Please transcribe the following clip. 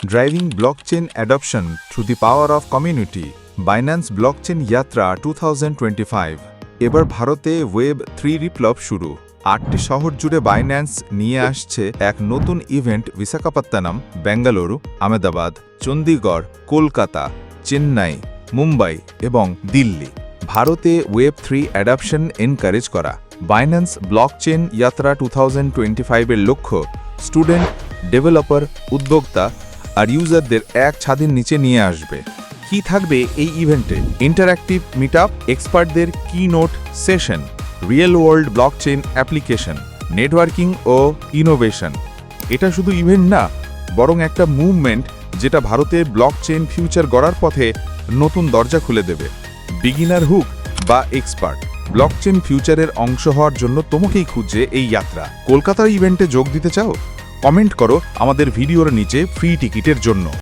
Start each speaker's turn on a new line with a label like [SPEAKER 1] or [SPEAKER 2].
[SPEAKER 1] Driving Blockchain Adoption Through the Power of Community Binance blockchain যাত্রা 2025 এবার ভারতে web 3 বিপ্লব শুরু 8টি শহর জুড়ে বাইন্যান্স নিয়ে আসছে এক নতুন ইভেন্ট বিশাখাপত্তনম বেঙ্গালুরু আহমেদাবাদ চণ্ডীগড় কলকাতা চেন্নাই মুম্বাই এবং দিল্লি ভারতে ওয়েব 3 অ্যাডাপশন এনকারেজ করা বাইন্যান্স ব্লকচেন যাত্রা 2025 এর লক্ষ্য স্টুডেন্ট ডেভেলপার উদ্যোক্তা আর ইউজারদের এক ছাদের নিচে নিয়ে আসবে কি থাকবে এই ইভেন্টে ইন্টারঅ্যাক্টিভ মিটআপ এক্সপার্টদের keynote session real world blockchain application networking ও ইনোভেশন এটা শুধু ইভেন্ট না বরং একটা মুভমেন্ট যেটা ভারতের ব্লকচেন ফিউচার গড়ার পথে নতুন দরজা খুলে দেবে বিগিনার হুক বা এক্সপার্ট ব্লকচেন ফিউচারের অংশ হওয়ার জন্য তোমাকেই খুঁজছে এই যাত্রা কলকাতার ইভেন্টে যোগ দিতে চাও কমেন্ট করো আমাদের ভিডিওর নিচে ফ্রি টিকিটের জন্য